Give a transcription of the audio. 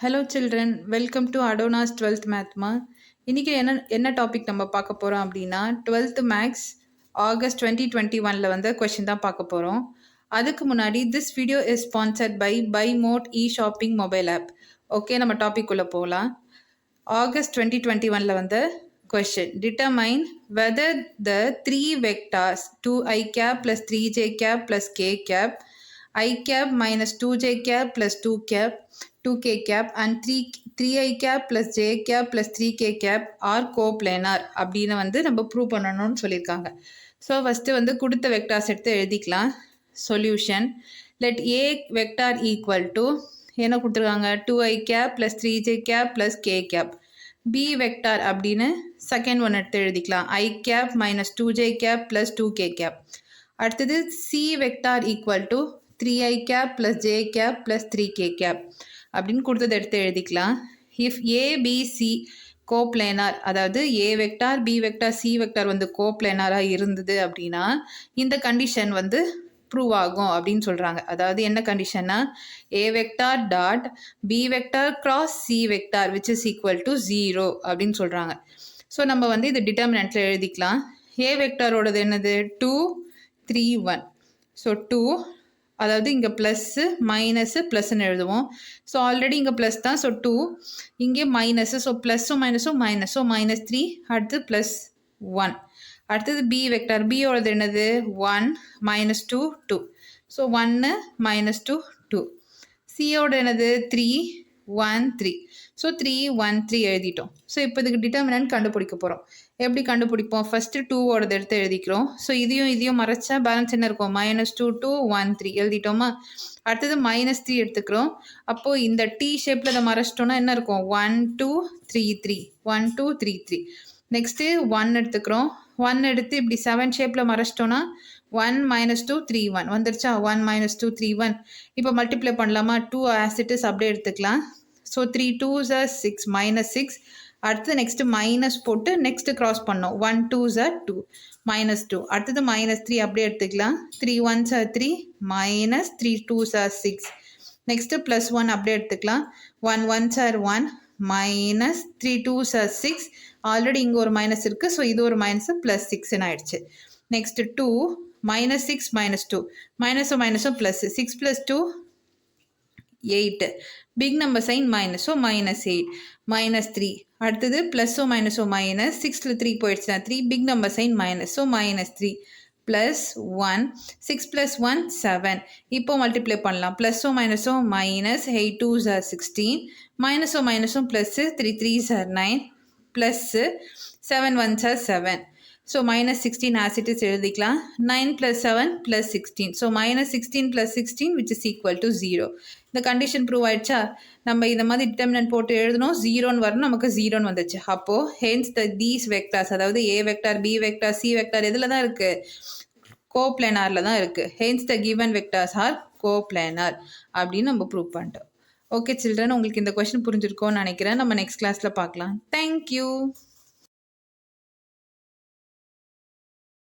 Hello children, welcome to Adonas 12th maths. இன்றைக்கி என்ன topic நம்ம பார்க்க போகிறோம் அப்படின்னா 12th மேக்ஸ் ஆகஸ்ட் 2021 வந்து கொஷின் தான் பார்க்க போகிறோம். அதுக்கு முன்னாடி this video is sponsored by Mod shopping mobile app. Okay, நம்ம டாபிக் உள்ள போகலாம். ஆகஸ்ட் 2021 வந்து question determine whether the three vectors 2i cap plus 3j cap plus k cap I cap minus 2j cap plus 2 cap 2k cap and 3i cap plus j cap plus 3k cap are coplanar அப்படின்னு வந்து நம்ம prove பண்ணணும்னு சொல்லியிருக்காங்க. So first வந்து கொடுத்த vectors எடுத்து எழுதிக்கலாம். Solution let a vector equal to என்ன கொடுத்துருக்காங்க 2i cap plus 3j cap plus k cap. b vector அப்படின்னு செகண்ட் ஒன் எடுத்து எழுதிக்கலாம். I cap minus 2j cap plus 2k cap. அடுத்தது c vector equal to 3i cap plus j cap plus 3k cap அப்படின்னு கொடுத்தது எடுத்து எழுதிக்கலாம். If ABC coplanar, அதாவது a vector b vector c vector வந்து கோப்ளேனாராக இருந்தது அப்படின்னா இந்த கண்டிஷன் வந்து ப்ரூவ் ஆகும் அப்படின்னு சொல்கிறாங்க. அதாவது என்ன கண்டிஷன்னா a vector dot b vector cross c vector which is equal to 0 அப்படின்னு சொல்கிறாங்க. ஸோ நம்ம வந்து இது டிட்டர்மினண்ட்டில் எழுதிக்கலாம். a வெக்டாரோடது என்னது 2 3 1. ஸோ 2, அதாவது இங்கே ப்ளஸ்ஸு மைனஸு ப்ளஸ்ன்னு எழுதுவோம். ஸோ ஆல்ரெடி இங்கே ப்ளஸ் தான். ஸோ 2, இங்கே மைனஸு. ஸோ ப்ளஸ்ஸும் மைனஸும் மைனஸ். ஸோ -3, அடுத்து +1. அடுத்தது பி வெக்டார், பியோடது என்னது 1 -2 2. ஸோ 1 -2 2. சியோட என்னது 3 1 3. ஸோ 3 1 3 எழுதிட்டோம். ஸோ இப்போ இதுக்கு டிட்டர்மினன்ட் கண்டுபிடிக்க போகிறோம். எப்படி கண்டுபிடிப்போம்? ஃபஸ்ட்டு 2ஓடது எடுத்து எழுதிக்கிறோம். ஸோ இதையும் மறைச்சா பேலன்ஸ் என்ன இருக்கும்? -2 2 1 3 எழுதிட்டோமா? அடுத்தது -3 எடுத்துக்கிறோம். அப்போது இந்த டி ஷேப்பில் இதை மறைச்சிட்டோன்னா என்ன இருக்கும்? 1 2 3 3 1 2 3 3. நெக்ஸ்ட்டு 1 எடுத்துக்கிறோம். 1 எடுத்து இப்படி 7 ஷேப்பில் மறைச்சிட்டோன்னா 1 -2 3 1 வந்துருச்சா? 1 -2 3 1. இப்போ மல்டிப்ளை பண்ணலாமா? 2 as it is அப்படியே எடுத்துக்கலாம். So 3 2s are 6 -6. அடுத்து நெக்ஸ்ட்டு மைனஸ் போட்டு நெக்ஸ்ட்டு க்ராஸ் பண்ணோம். 1 2s are 2 -2. அடுத்தது -3 அப்படியே எடுத்துக்கலாம். 3 1s are 3 -3 2s are 6. Next +1 அப்படியே எடுத்துக்கலாம். 1 1s are 1 -3 2s are 6. Already இங்கே ஒரு மைனஸ் இருக்குது. ஸோ இது ஒரு மைனஸ் +6 ஆயிடுச்சு. நெக்ஸ்ட்டு 2 -6 -2 மைனஸும் மைனஸும் plus 6 + 2 8. Big number sign minus. So -8 -3. அடுத்தது ப்ளஸ்ஸோ மைனஸோ மைனஸ் 6ல் 3 போயிடுச்சுன்னா 3. Big number sign minus. So -3 +1 6 + 1 7. இப்போ மல்டிப்ளை பண்ணலாம். ப்ளஸ்ஸோ மைனஸோ மைனஸ் 8 2s are 16. மைனஸோ மைனஸும் plus 3 3s are 9 plus 7 1s are 7. So -16 as it is எழுதிக்கலாம். 9 + 7 + 16. So -16 + 16 which is equal to 0. இந்த condition prove ஆயிடுச்சா? நம்ம இந்த மாதிரி டிட்டர்மினன்ட் போட்டு எழுதணும். 0ன்னு வரணும். நமக்கு 0ன்னு வந்துச்சு. அப்போது ஹென்ஸ் தீஸ் வெக்டார்ஸ், அதாவது a vector b vector c vector எதில் தான் இருக்குது? கோப்ளேனாரில் தான் இருக்குது. Hence the given vectors R coplanar அப்படின்னு நம்ம ப்ரூவ் பண்ணிட்டோம். ஓகே சில்ட்ரன், உங்களுக்கு இந்த கொஸ்டின் புரிஞ்சிருக்கோன்னு நினைக்கிறேன். நம்ம நெக்ஸ்ட் கிளாஸில் பார்க்கலாம். தேங்க்யூ.